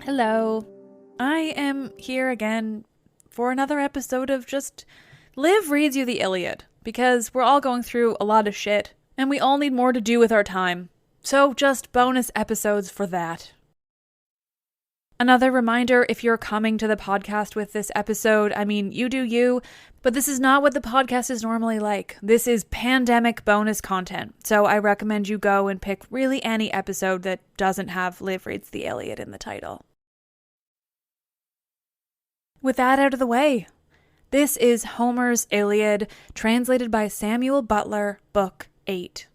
Hello. I am here again for another episode of just Liv Reads You the Iliad, because we're all going through a lot of shit, and we all need more to do with our time. So just bonus episodes for that. Another reminder, if you're coming to the podcast with this episode, I mean, you do you, but this is not what the podcast is normally like. This is pandemic bonus content, so I recommend you go and pick really any episode that doesn't have Liv Reads the Iliad in the title. With that out of the way, this is Homer's Iliad, translated by Samuel Butler, Book 8.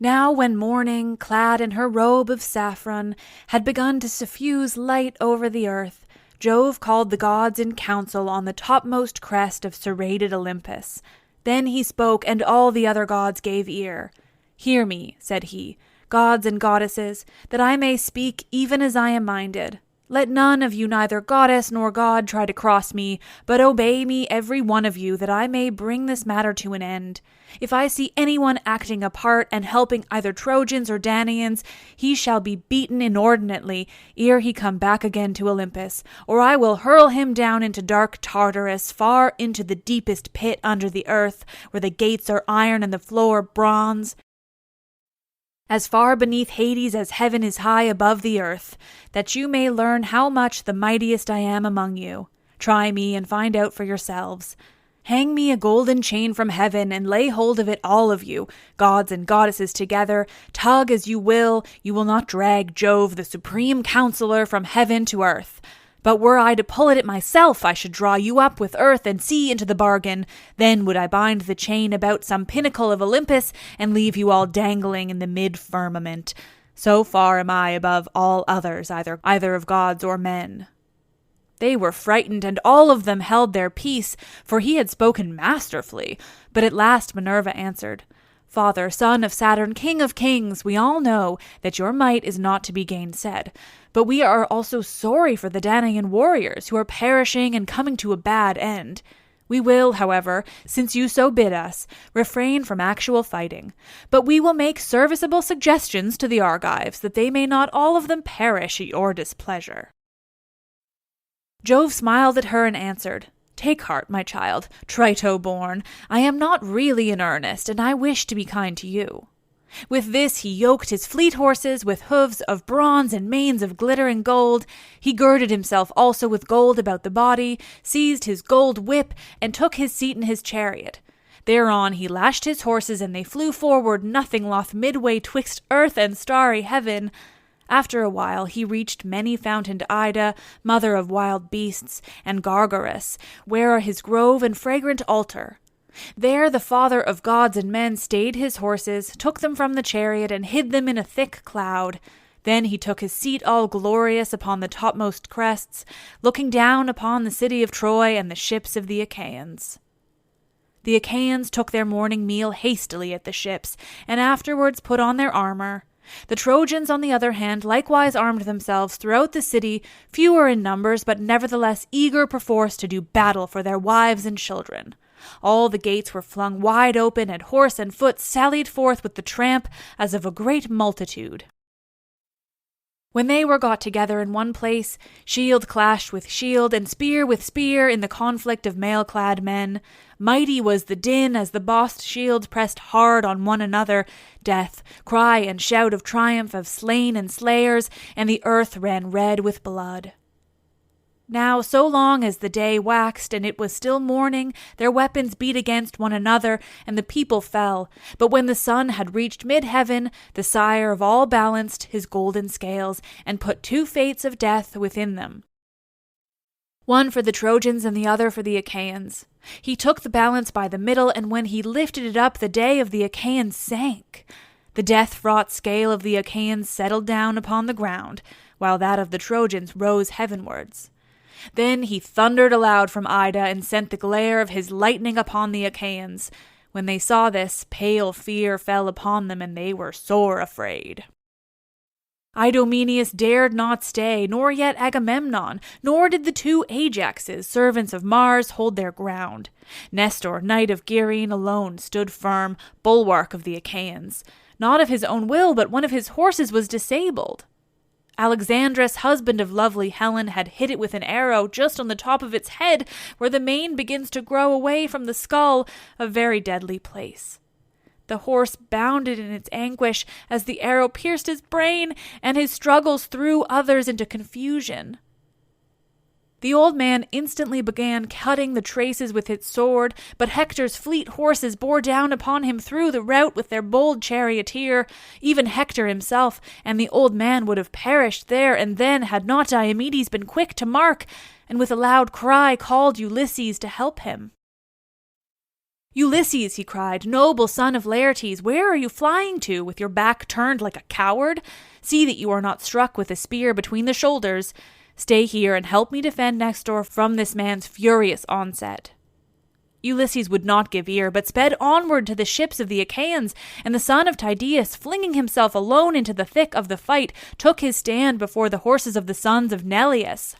Now when morning, clad in her robe of saffron, had begun to suffuse light over the earth, Jove called the gods in council on the topmost crest of serrated Olympus. Then he spoke, and all the other gods gave ear. "Hear me," said he, "gods and goddesses, that I may speak even as I am minded. Let none of you, neither goddess nor god, try to cross me, but obey me every one of you, that I may bring this matter to an end. If I see anyone acting a part and helping either Trojans or Danaans, he shall be beaten inordinately ere he come back again to Olympus, or I will hurl him down into dark Tartarus, far into the deepest pit under the earth, where the gates are iron and the floor bronze, as far beneath Hades as heaven is high above the earth, that you may learn how much the mightiest I am among you. Try me and find out for yourselves. Hang me a golden chain from heaven, and lay hold of it all of you, gods and goddesses together. Tug as you will not drag Jove, the supreme counselor, from heaven to earth. But were I to pull at it myself, I should draw you up with earth and sea into the bargain. Then would I bind the chain about some pinnacle of Olympus, and leave you all dangling in the mid-firmament. So far am I above all others, either of gods or men." They were frightened, and all of them held their peace, for he had spoken masterfully. But at last Minerva answered, "Father, son of Saturn, king of kings, we all know that your might is not to be gainsaid. But we are also sorry for the Danaan warriors, who are perishing and coming to a bad end. We will, however, since you so bid us, refrain from actual fighting. But we will make serviceable suggestions to the Argives, that they may not all of them perish at your displeasure." Jove smiled at her and answered, "Take heart, my child, Trito-born. I am not really in earnest, and I wish to be kind to you." With this he yoked his fleet horses with hoofs of bronze and manes of glittering gold. He girded himself also with gold about the body, seized his gold whip, and took his seat in his chariot. Thereon he lashed his horses, and they flew forward nothing loth midway twixt earth and starry heaven. After a while he reached many-fountained Ida, mother of wild beasts, and Gargarus, where are his grove and fragrant altar. There the father of gods and men stayed his horses, took them from the chariot, and hid them in a thick cloud. Then he took his seat all glorious upon the topmost crests, looking down upon the city of Troy and the ships of the Achaeans. The Achaeans took their morning meal hastily at the ships, and afterwards put on their armor. The Trojans, on the other hand, likewise armed themselves throughout the city, fewer in numbers, but nevertheless eager perforce to do battle for their wives and children. All the gates were flung wide open, and horse and foot sallied forth with the tramp as of a great multitude. When they were got together in one place, shield clashed with shield, and spear with spear in the conflict of mail-clad men. Mighty was the din as the bossed shields pressed hard on one another. Death, cry and shout of triumph of slain and slayers, and the earth ran red with blood. Now, so long as the day waxed and it was still morning, their weapons beat against one another, and the people fell. But when the sun had reached mid-heaven, the sire of all balanced his golden scales, and put two fates of death within them, one for the Trojans and the other for the Achaeans. He took the balance by the middle, and when he lifted it up, the day of the Achaeans sank. The death-fraught scale of the Achaeans settled down upon the ground, while that of the Trojans rose heavenwards. Then he thundered aloud from Ida, and sent the glare of his lightning upon the Achaeans. When they saw this, pale fear fell upon them, and they were sore afraid. Idomeneus dared not stay, nor yet Agamemnon, nor did the two Ajaxes, servants of Mars, hold their ground. Nestor, knight of Gerene, alone stood firm, bulwark of the Achaeans. Not of his own will, but one of his horses was disabled. Alexandrus, husband of lovely Helen, had hit it with an arrow just on the top of its head, where the mane begins to grow away from the skull, a very deadly place. The horse bounded in its anguish as the arrow pierced his brain, and his struggles threw others into confusion. The old man instantly began cutting the traces with his sword, but Hector's fleet horses bore down upon him through the rout with their bold charioteer. Even Hector himself and the old man would have perished there and then had not Diomedes been quick to mark, and with a loud cry called Ulysses to help him. "Ulysses," he cried, "noble son of Laertes, where are you flying to, with your back turned like a coward? See that you are not struck with a spear between the shoulders. Stay here and help me defend Nestor from this man's furious onset." Ulysses would not give ear, but sped onward to the ships of the Achaeans, and the son of Tydeus, flinging himself alone into the thick of the fight, took his stand before the horses of the sons of Neleus.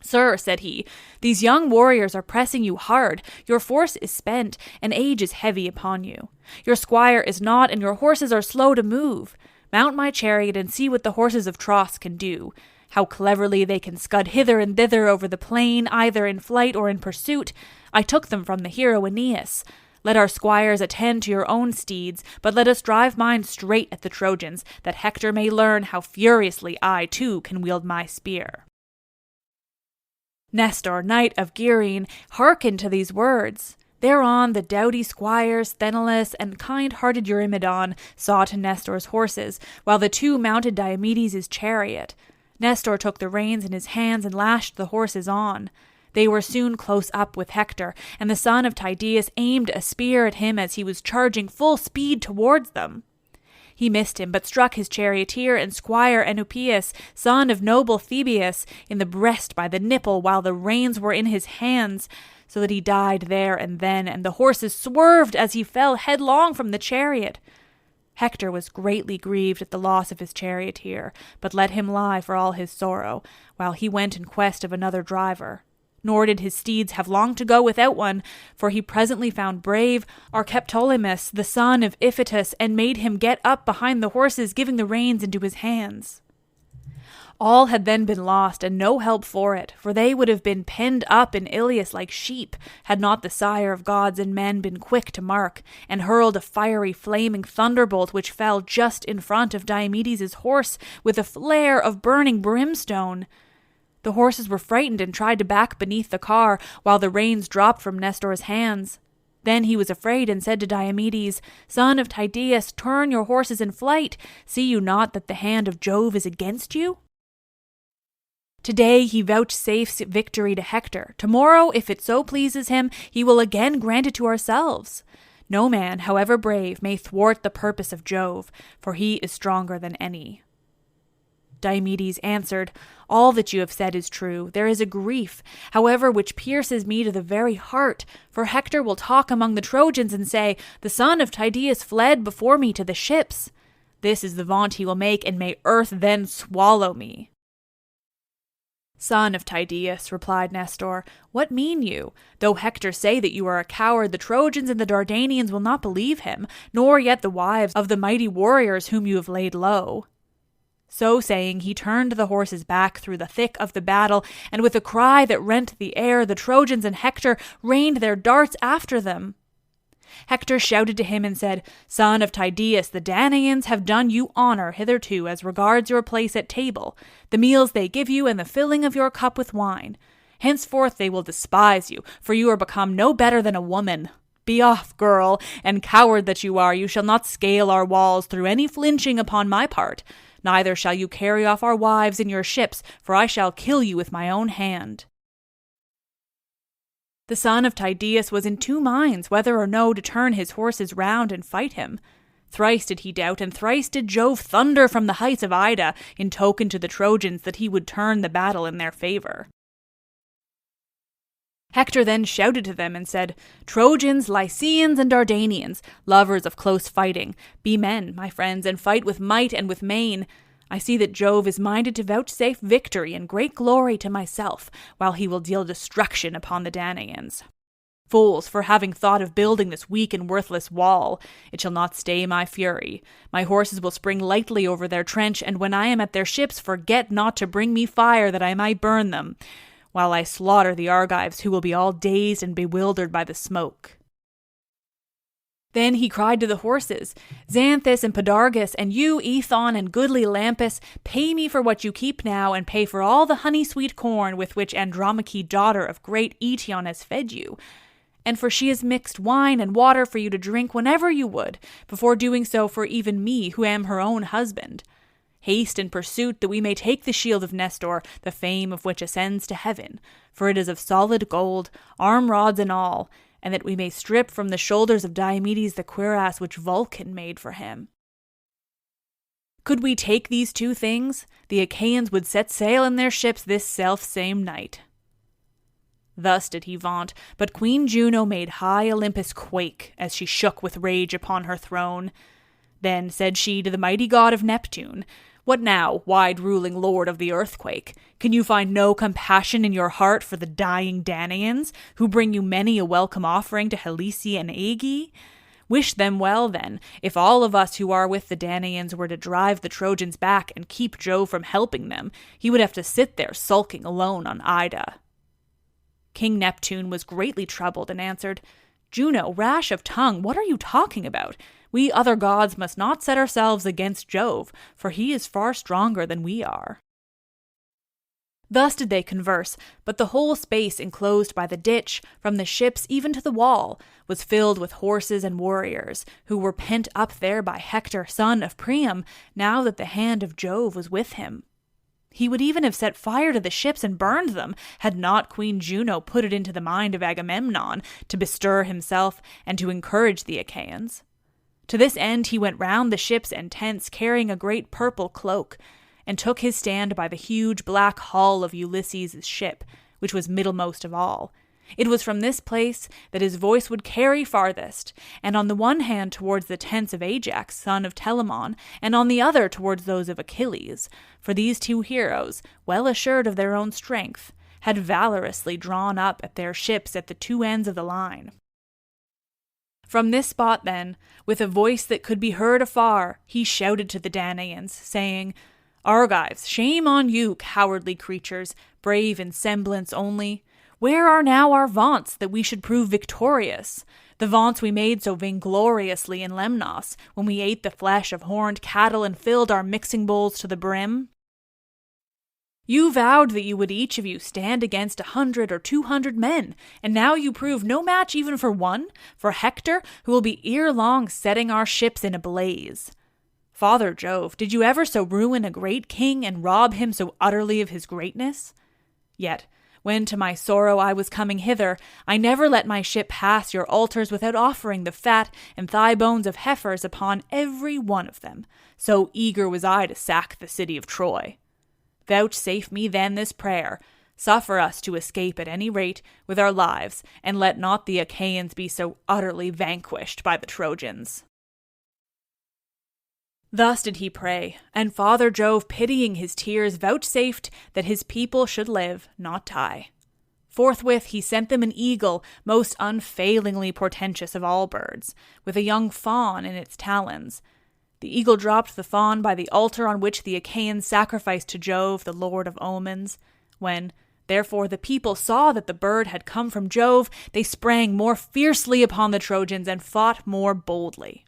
"Sir," said he, "these young warriors are pressing you hard. Your force is spent, and age is heavy upon you. Your squire is not, and your horses are slow to move. Mount my chariot and see what the horses of Tros can do. How cleverly they can scud hither and thither over the plain, either in flight or in pursuit. I took them from the hero Aeneas. Let our squires attend to your own steeds, but let us drive mine straight at the Trojans, that Hector may learn how furiously I too can wield my spear." Nestor, knight of Gerene, hearkened to these words. Thereon the doughty squires Sthenelus and kind-hearted Eurymedon saw to Nestor's horses, while the two mounted Diomedes' chariot. Nestor took the reins in his hands and lashed the horses on. They were soon close up with Hector, and the son of Tydeus aimed a spear at him as he was charging full speed towards them. He missed him, but struck his charioteer and squire Enopeus, son of noble Thebeus, in the breast by the nipple while the reins were in his hands, so that he died there and then, and the horses swerved as he fell headlong from the chariot. Hector was greatly grieved at the loss of his charioteer, but let him lie for all his sorrow, while he went in quest of another driver. Nor did his steeds have long to go without one, for he presently found brave Archeptolemus, the son of Iphitus, and made him get up behind the horses, giving the reins into his hands. All had then been lost, and no help for it, for they would have been penned up in Ilias like sheep, had not the sire of gods and men been quick to mark, and hurled a fiery flaming thunderbolt which fell just in front of Diomedes' horse, with a flare of burning brimstone. The horses were frightened and tried to back beneath the car, while the reins dropped from Nestor's hands. Then he was afraid and said to Diomedes, "Son of Tydeus, turn your horses in flight. See you not that the hand of Jove is against you?" Today he vouchsafes victory to Hector. Tomorrow, if it so pleases him, he will again grant it to ourselves. No man, however brave, may thwart the purpose of Jove, for he is stronger than any. Diomedes answered, "All that you have said is true. There is a grief, however, which pierces me to the very heart, for Hector will talk among the Trojans and say, 'The son of Tydeus fled before me to the ships.' This is the vaunt he will make, and may earth then swallow me." "Son of Tydeus," replied Nestor, "what mean you? Though Hector say that you are a coward, the Trojans and the Dardanians will not believe him, nor yet the wives of the mighty warriors whom you have laid low." So saying, he turned the horses back through the thick of the battle, and with a cry that rent the air, the Trojans and Hector rained their darts after them. Hector shouted to him and said, "Son of Tydeus, the Danaans have done you honor hitherto as regards your place at table, the meals they give you, and the filling of your cup with wine. Henceforth they will despise you, for you are become no better than a woman. Be off, girl, and coward that you are, you shall not scale our walls through any flinching upon my part. Neither shall you carry off our wives in your ships, for I shall kill you with my own hand." The son of Tydeus was in two minds whether or no to turn his horses round and fight him. Thrice did he doubt, and thrice did Jove thunder from the heights of Ida, in token to the Trojans that he would turn the battle in their favor. Hector then shouted to them and said, "Trojans, Lycians, and Dardanians, lovers of close fighting, be men, my friends, and fight with might and with main. I see that Jove is minded to vouchsafe victory and great glory to myself, while he will deal destruction upon the Danaans. Fools, for having thought of building this weak and worthless wall, it shall not stay my fury. My horses will spring lightly over their trench, and when I am at their ships, forget not to bring me fire that I might burn them, while I slaughter the Argives, who will be all dazed and bewildered by the smoke. Then he cried to the horses, Xanthus and Podargus, and you, Ethon and goodly Lampus, pay me for what you keep now, and pay for all the honey-sweet corn with which Andromache, daughter of great Eetion, has fed you. And for she has mixed wine and water for you to drink whenever you would, before doing so for even me, who am her own husband. Haste in pursuit, that we may take the shield of Nestor, the fame of which ascends to heaven, for it is of solid gold, arm rods and all, and that we may strip from the shoulders of Diomedes the cuirass which Vulcan made for him. Could we take these two things, the Achaeans would set sail in their ships this self-same night. Thus did he vaunt, but Queen Juno made high Olympus quake as she shook with rage upon her throne. Then said she to the mighty god of Neptune, What now, wide-ruling lord of the earthquake? Can you find no compassion in your heart for the dying Danaans, who bring you many a welcome offering to Helice and Aegae? Wish them well, then, if all of us who are with the Danaans were to drive the Trojans back and keep Jove from helping them, he would have to sit there sulking alone on Ida. King Neptune was greatly troubled and answered, Juno, rash of tongue, what are you talking about? We other gods must not set ourselves against Jove, for he is far stronger than we are. Thus did they converse, but the whole space enclosed by the ditch, from the ships even to the wall, was filled with horses and warriors, who were pent up there by Hector, son of Priam, now that the hand of Jove was with him. He would even have set fire to the ships and burned them, had not Queen Juno put it into the mind of Agamemnon to bestir himself and to encourage the Achaeans. To this end he went round the ships and tents carrying a great purple cloak, and took his stand by the huge black hull of Ulysses' ship, which was middlemost of all. It was from this place that his voice would carry farthest, and on the one hand towards the tents of Ajax, son of Telamon, and on the other towards those of Achilles, for these two heroes, well assured of their own strength, had valorously drawn up at their ships at the two ends of the line. From this spot, then, with a voice that could be heard afar, he shouted to the Danaans, saying, Argives, shame on you, cowardly creatures, brave in semblance only. Where are now our vaunts that we should prove victorious? The vaunts we made so vaingloriously in Lemnos, when we ate the flesh of horned cattle and filled our mixing bowls to the brim? You vowed that you would each of you stand against 100 or 200 men, and now you prove no match even for one, for Hector, who will be ere long setting our ships in a blaze. Father Jove, did you ever so ruin a great king and rob him so utterly of his greatness? Yet, when to my sorrow I was coming hither, I never let my ship pass your altars without offering the fat and thigh bones of heifers upon every one of them. So eager was I to sack the city of Troy. Vouchsafe me then this prayer. Suffer us to escape at any rate with our lives, and let not the Achaeans be so utterly vanquished by the Trojans. Thus did he pray, and Father Jove, pitying his tears, vouchsafed that his people should live, not die. Forthwith he sent them an eagle, most unfailingly portentous of all birds, with a young fawn in its talons. The eagle dropped the fawn by the altar on which the Achaeans sacrificed to Jove, the lord of omens. When, therefore, the people saw that the bird had come from Jove, they sprang more fiercely upon the Trojans and fought more boldly.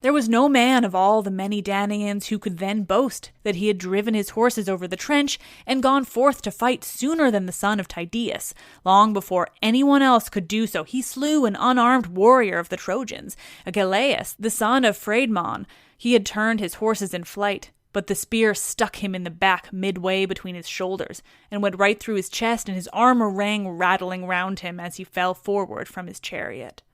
There was no man of all the many Danaans who could then boast that he had driven his horses over the trench and gone forth to fight sooner than the son of Tydeus. Long before anyone else could do so, he slew an unarmed warrior of the Trojans, Agelaus, the son of Phraedmon. He had turned his horses in flight, but the spear stuck him in the back midway between his shoulders, and went right through his chest, and his armor rang rattling round him as he fell forward from his chariot.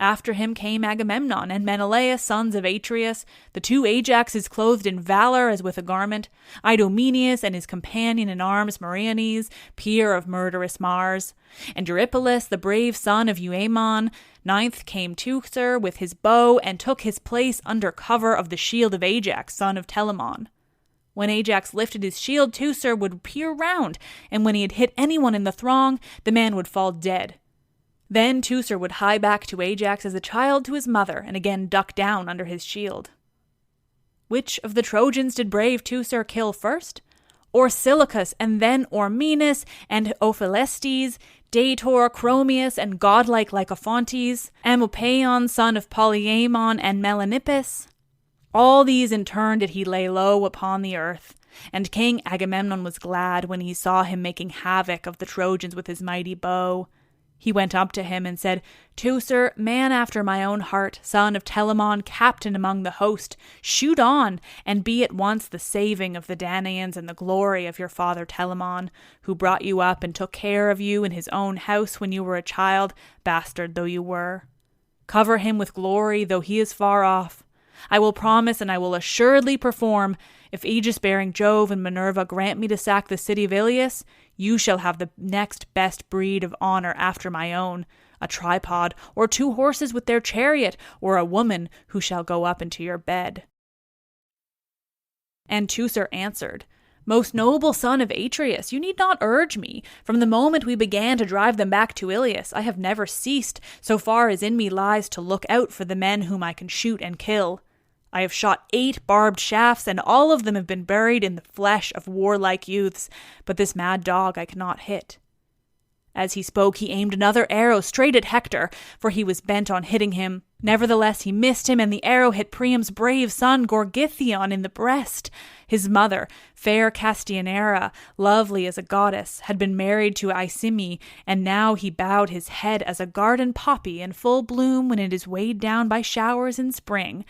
After him came Agamemnon and Menelaus, sons of Atreus, the two Ajaxes clothed in valor as with a garment, Idomeneus and his companion in arms Meriones, peer of murderous Mars, and Eurypylus, the brave son of Euaemon. Ninth came Teucer with his bow and took his place under cover of the shield of Ajax, son of Telamon. When Ajax lifted his shield, Teucer would peer round, and when he had hit anyone in the throng, the man would fall dead. Then Teucer would hie back to Ajax as a child to his mother, and again duck down under his shield. Which of the Trojans did brave Teucer kill first? Orsilochus, and then Ormenus, and Ophelestes, Dator, Chromius, and godlike Lycophontes, Amopaon, son of Polyaemon, and Melanippus? All these in turn did he lay low upon the earth, and King Agamemnon was glad when he saw him making havoc of the Trojans with his mighty bow. He went up to him and said, "Teucer, man after my own heart, son of Telamon, captain among the host, shoot on, and be at once the saving of the Danaans and the glory of your father Telamon, who brought you up and took care of you in his own house when you were a child, bastard though you were. Cover him with glory, though he is far off. I will promise and I will assuredly perform. If Aegis-bearing Jove and Minerva grant me to sack the city of Iliad, you shall have the next best breed of honor after my own, a tripod, or 2 horses with their chariot, or a woman who shall go up into your bed." And Teucer answered, "Most noble son of Atreus, you need not urge me. From the moment we began to drive them back to Iliad, I have never ceased, so far as in me lies, to look out for the men whom I can shoot and kill. I have shot 8 barbed shafts, and all of them have been buried in the flesh of warlike youths, but this mad dog I cannot hit." As he spoke, he aimed another arrow straight at Hector, for he was bent on hitting him. Nevertheless, he missed him, and the arrow hit Priam's brave son Gorgythion in the breast. His mother, fair Castianera, lovely as a goddess, had been married to Aesyme, and now he bowed his head as a garden poppy in full bloom when it is weighed down by showers in spring.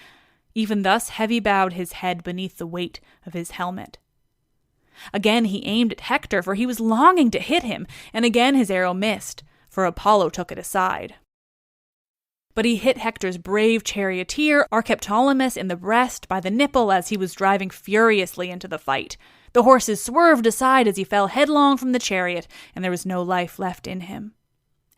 Even thus heavy bowed his head beneath the weight of his helmet. Again he aimed at Hector, for he was longing to hit him, and again his arrow missed, for Apollo took it aside. But he hit Hector's brave charioteer, Archeptolemus, in the breast by the nipple as he was driving furiously into the fight. The horses swerved aside as he fell headlong from the chariot, and there was no life left in him.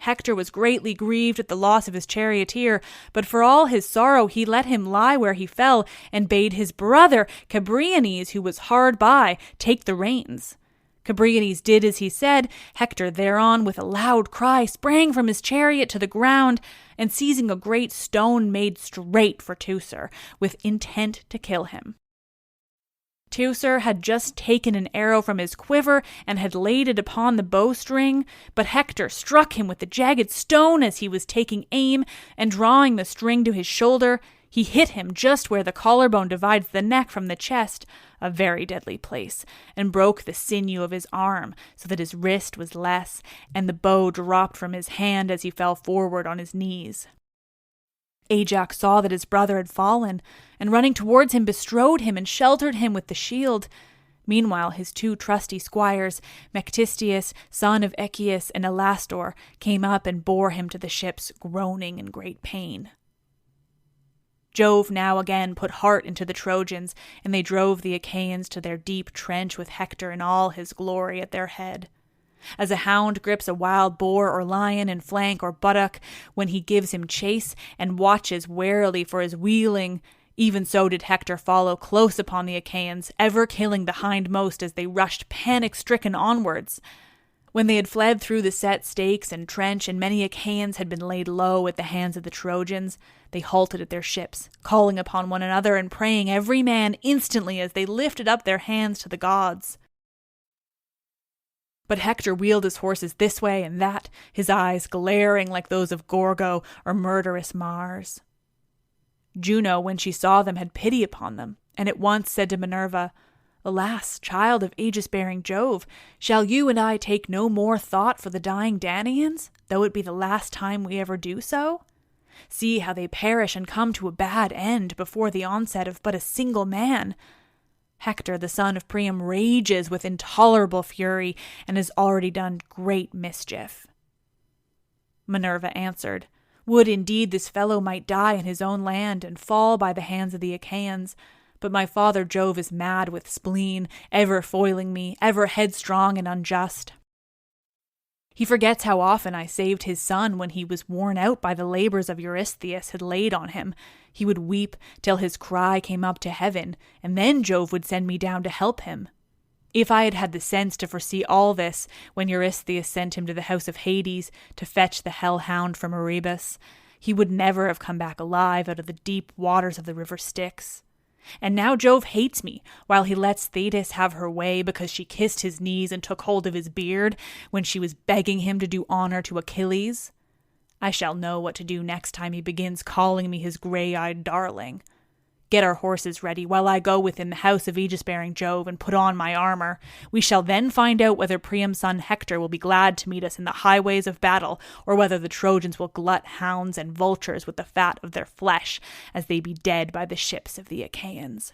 Hector was greatly grieved at the loss of his charioteer, but for all his sorrow he let him lie where he fell, and bade his brother, Cabriones, who was hard by, take the reins. Cabriones did as he said. Hector thereon, with a loud cry, sprang from his chariot to the ground, and seizing a great stone made straight for Teucer, with intent to kill him. Teucer had just taken an arrow from his quiver and had laid it upon the bowstring, but Hector struck him with the jagged stone as he was taking aim, and drawing the string to his shoulder, he hit him just where the collarbone divides the neck from the chest, a very deadly place, and broke the sinew of his arm, so that his wrist was less, and the bow dropped from his hand as he fell forward on his knees. Ajax saw that his brother had fallen, and running towards him bestrode him and sheltered him with the shield. Meanwhile his 2 trusty squires, Mectistius, son of Echius, and Alastor, came up and bore him to the ships, groaning in great pain. Jove now again put heart into the Trojans, and they drove the Achaeans to their deep trench with Hector in all his glory at their head. As a hound grips a wild boar or lion in flank or buttock when he gives him chase and watches warily for his wheeling, even so did Hector follow close upon the Achaeans, ever killing the hindmost as they rushed panic-stricken onwards. When they had fled through the set stakes and trench, and many Achaeans had been laid low at the hands of the Trojans, they halted at their ships, calling upon one another and praying every man instantly as they lifted up their hands to the gods. But Hector wheeled his horses this way and that, his eyes glaring like those of Gorgo or murderous Mars. Juno, when she saw them, had pity upon them, and at once said to Minerva, "Alas, child of Aegis-bearing Jove, shall you and I take no more thought for the dying Danaans, though it be the last time we ever do so? See how they perish and come to a bad end before the onset of but a single man. Hector, the son of Priam, rages with intolerable fury and has already done great mischief." Minerva answered, Would indeed this fellow might die in his own land and fall by the hands of the Achaeans. But my father Jove is mad with spleen, ever foiling me, ever headstrong and unjust. He forgets how often I saved his son when he was worn out by the labors of Eurystheus had laid on him. He would weep till his cry came up to heaven, and then Jove would send me down to help him. If I had had the sense to foresee all this when Eurystheus sent him to the house of Hades to fetch the hellhound from Erebus, he would never have come back alive out of the deep waters of the river Styx. And now Jove hates me, while he lets Thetis have her way because she kissed his knees and took hold of his beard when she was begging him to do honor to Achilles. I shall know what to do next time he begins calling me his gray-eyed darling. Get our horses ready while I go within the house of aegis-bearing Jove and put on my armor. We shall then find out whether Priam's son Hector will be glad to meet us in the highways of battle, or whether the Trojans will glut hounds and vultures with the fat of their flesh, as they be dead by the ships of the Achaeans.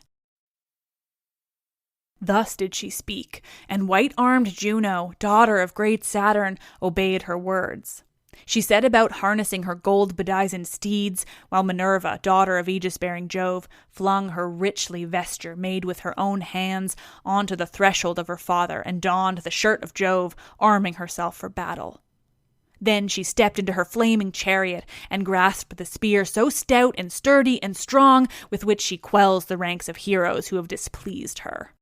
Thus did she speak, and white-armed Juno, daughter of great Saturn, obeyed her words. She set about harnessing her gold-bedizened steeds, while Minerva, daughter of aegis-bearing Jove, flung her richly vesture, made with her own hands, onto the threshold of her father, and donned the shirt of Jove, arming herself for battle. Then she stepped into her flaming chariot, and grasped the spear so stout and sturdy and strong, with which she quells the ranks of heroes who have displeased her.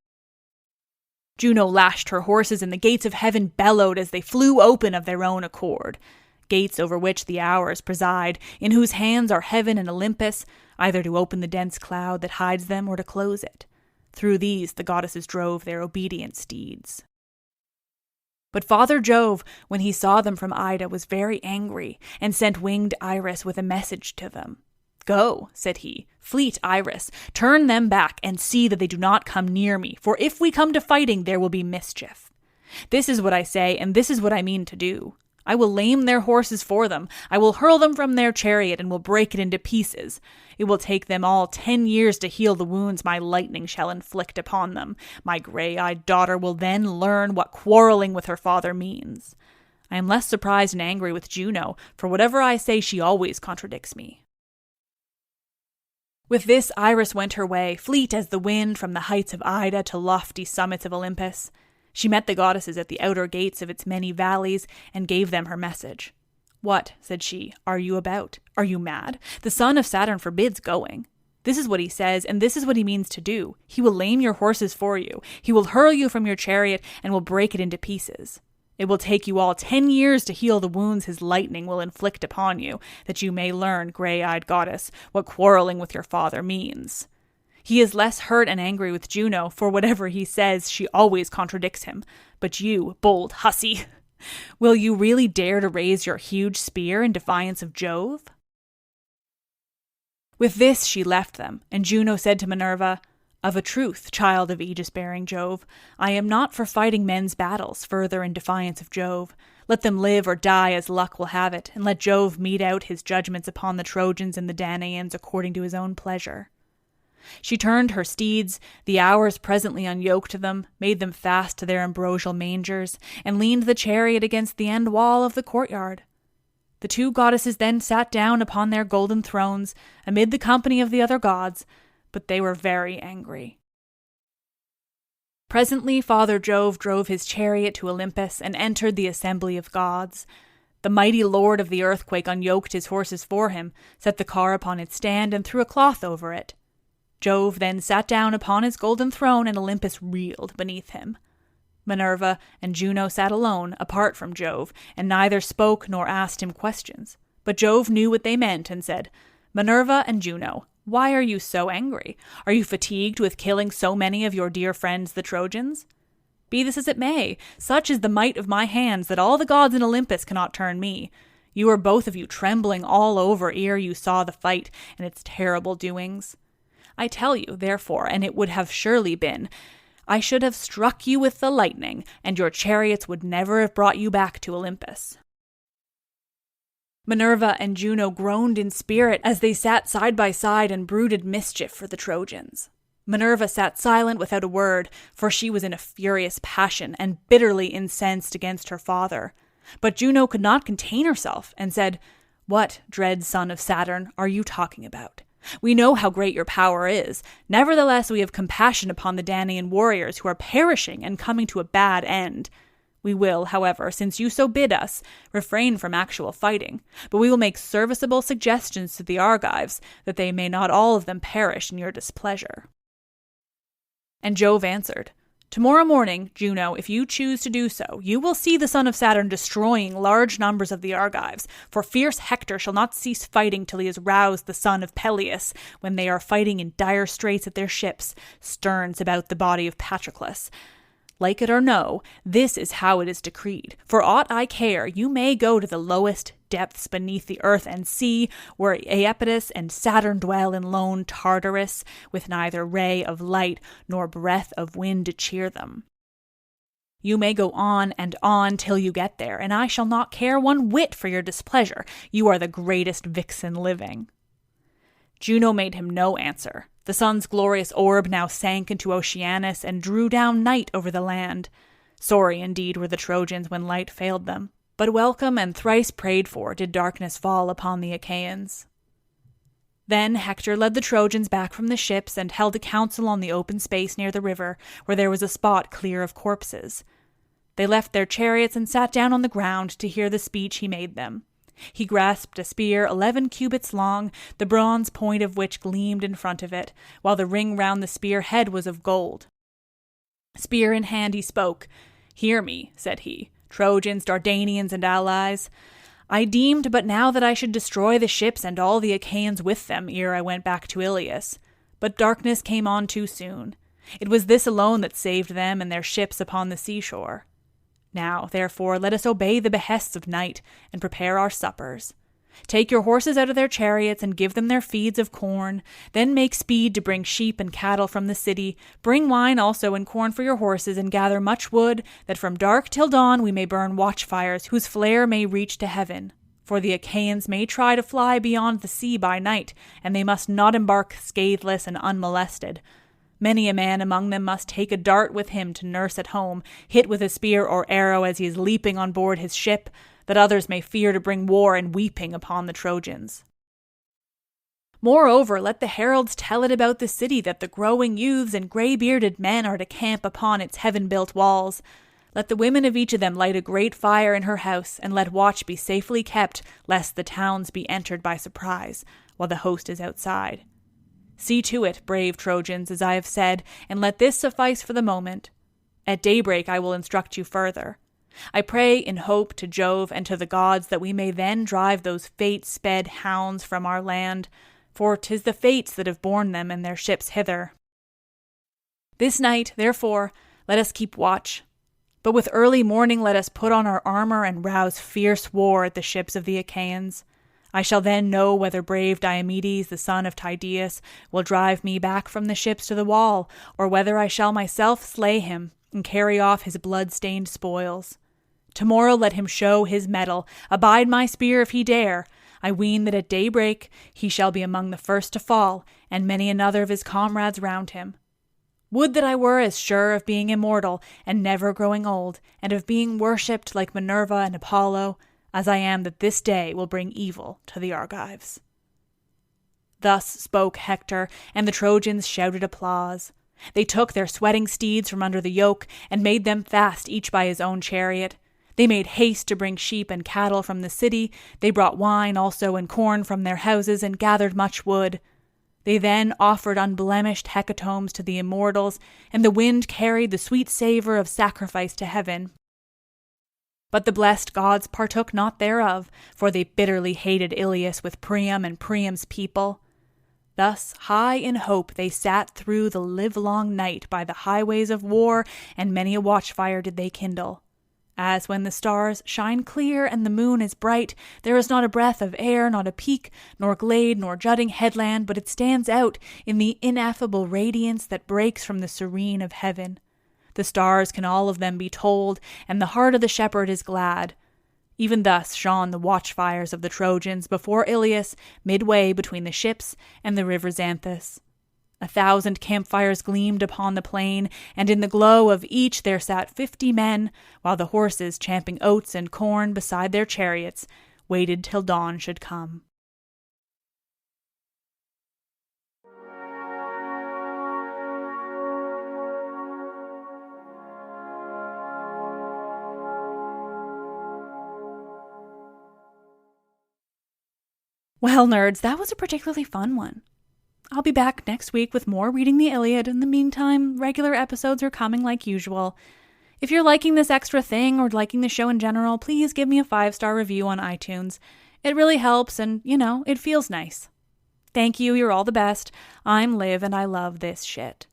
Juno lashed her horses, and the gates of heaven bellowed as they flew open of their own accord. Gates over which the Hours preside, in whose hands are heaven and Olympus, either to open the dense cloud that hides them or to close it. Through these the goddesses drove their obedient steeds. But Father Jove, when he saw them from Ida, was very angry, and sent winged Iris with a message to them. "Go," said he, "fleet Iris, turn them back, and see that they do not come near me, for if we come to fighting there will be mischief. This is what I say, and this is what I mean to do. I will lame their horses for them. I will hurl them from their chariot and will break it into pieces. It will take them all 10 years to heal the wounds my lightning shall inflict upon them. My gray-eyed daughter will then learn what quarreling with her father means. I am less surprised and angry with Juno, for whatever I say she always contradicts me." With this Iris went her way, fleet as the wind from the heights of Ida to lofty summits of Olympus. She met the goddesses at the outer gates of its many valleys, and gave them her message. "What," said she, "are you about? Are you mad? The son of Saturn forbids going. This is what he says, and this is what he means to do. He will lame your horses for you. He will hurl you from your chariot, and will break it into pieces. It will take you all 10 years to heal the wounds his lightning will inflict upon you, that you may learn, gray-eyed goddess, what quarreling with your father means. He is less hurt and angry with Juno, for whatever he says, she always contradicts him. But you, bold hussy, will you really dare to raise your huge spear in defiance of Jove?" With this she left them, and Juno said to Minerva, "Of a truth, child of aegis-bearing Jove, I am not for fighting men's battles further in defiance of Jove. Let them live or die as luck will have it, and let Jove mete out his judgments upon the Trojans and the Danaans according to his own pleasure." She turned her steeds, the Hours presently unyoked them, made them fast to their ambrosial mangers, and leaned the chariot against the end wall of the courtyard. The two goddesses then sat down upon their golden thrones, amid the company of the other gods, but they were very angry. Presently Father Jove drove his chariot to Olympus and entered the assembly of gods. The mighty lord of the earthquake unyoked his horses for him, set the car upon its stand, and threw a cloth over it. Jove then sat down upon his golden throne, and Olympus reeled beneath him. Minerva and Juno sat alone, apart from Jove, and neither spoke nor asked him questions. But Jove knew what they meant, and said, "Minerva and Juno, why are you so angry? Are you fatigued with killing so many of your dear friends the Trojans? Be this as it may, such is the might of my hands that all the gods in Olympus cannot turn me. You are both of you trembling all over ere you saw the fight and its terrible doings. I tell you, therefore, and it would have surely been, I should have struck you with the lightning, and your chariots would never have brought you back to Olympus." Minerva and Juno groaned in spirit as they sat side by side and brooded mischief for the Trojans. Minerva sat silent without a word, for she was in a furious passion and bitterly incensed against her father. But Juno could not contain herself, and said, What, dread son of Saturn, are you talking about? We know how great your power is. Nevertheless, we have compassion upon the Danaan warriors who are perishing and coming to a bad end. We will, however, since you so bid us, refrain from actual fighting, but we will make serviceable suggestions to the Argives, that they may not all of them perish in your displeasure. And Jove answered, Tomorrow morning, Juno, if you choose to do so, you will see the son of Saturn destroying large numbers of the Argives, for fierce Hector shall not cease fighting till he has roused the son of Peleus, when they are fighting in dire straits at their ships, sterns about the body of Patroclus. Like it or no, this is how it is decreed. For aught I care, you may go to the lowest depths beneath the earth and see where Iapetus and Saturn dwell in lone Tartarus, with neither ray of light nor breath of wind to cheer them. You may go on and on till you get there, and I shall not care one whit for your displeasure. You are the greatest vixen living. Juno made him no answer. The sun's glorious orb now sank into Oceanus and drew down night over the land. Sorry indeed were the Trojans when light failed them, but welcome and thrice prayed for did darkness fall upon the Achaeans. Then Hector led the Trojans back from the ships and held a council on the open space near the river, where there was a spot clear of corpses. They left their chariots and sat down on the ground to hear the speech he made them. He grasped a spear 11 cubits long, the bronze point of which gleamed in front of it, while the ring round the spear head was of gold. Spear in hand he spoke. Hear me, said he, Trojans, Dardanians, and allies. I deemed but now that I should destroy the ships and all the Achaeans with them ere I went back to Ilias. But darkness came on too soon. It was this alone that saved them and their ships upon the seashore. Now, therefore, let us obey the behests of night, and prepare our suppers. Take your horses out of their chariots, and give them their feeds of corn. Then make speed to bring sheep and cattle from the city. Bring wine also and corn for your horses, and gather much wood, that from dark till dawn we may burn watchfires, whose flare may reach to heaven. For the Achaeans may try to fly beyond the sea by night, and they must not embark scatheless and unmolested. Many a man among them must take a dart with him to nurse at home, hit with a spear or arrow as he is leaping on board his ship, that others may fear to bring war and weeping upon the Trojans. Moreover, let the heralds tell it about the city that the growing youths and grey-bearded men are to camp upon its heaven-built walls. Let the women of each of them light a great fire in her house, and let watch be safely kept, lest the towns be entered by surprise, while the host is outside. See to it, brave Trojans, as I have said, and let this suffice for the moment. At daybreak I will instruct you further. I pray in hope to Jove and to the gods that we may then drive those fate-sped hounds from our land, for 'tis the fates that have borne them and their ships hither. This night, therefore, let us keep watch. But with early morning let us put on our armor and rouse fierce war at the ships of the Achaeans. I shall then know whether brave Diomedes, the son of Tydeus, will drive me back from the ships to the wall, or whether I shall myself slay him and carry off his blood-stained spoils. Tomorrow let him show his mettle, abide my spear if he dare. I ween that at daybreak he shall be among the first to fall, and many another of his comrades round him. Would that I were as sure of being immortal, and never growing old, and of being worshipped like Minerva and Apollo, as I am that this day will bring evil to the Argives. Thus spoke Hector, and the Trojans shouted applause. They took their sweating steeds from under the yoke, and made them fast each by his own chariot. They made haste to bring sheep and cattle from the city. They brought wine also and corn from their houses, and gathered much wood. They then offered unblemished hecatombs to the immortals, and the wind carried the sweet savour of sacrifice to heaven. But the blessed gods partook not thereof, for they bitterly hated Ilias with Priam and Priam's people. Thus, high in hope, they sat through the livelong night by the highways of war, and many a watchfire did they kindle. As when the stars shine clear and the moon is bright, there is not a breath of air, not a peak, nor glade, nor jutting headland, but it stands out in the ineffable radiance that breaks from the serene of heaven. The stars can all of them be told, and the heart of the shepherd is glad. Even thus shone the watchfires of the Trojans before Ilias, midway between the ships and the river Xanthus. 1,000 campfires gleamed upon the plain, and in the glow of each there sat 50 men, while the horses, champing oats and corn beside their chariots, waited till dawn should come. Well, nerds, that was a particularly fun one. I'll be back next week with more reading the Iliad. In the meantime, regular episodes are coming like usual. If you're liking this extra thing or liking the show in general, please give me a 5-star review on iTunes. It really helps and, it feels nice. Thank you, you're all the best. I'm Liv and I love this shit.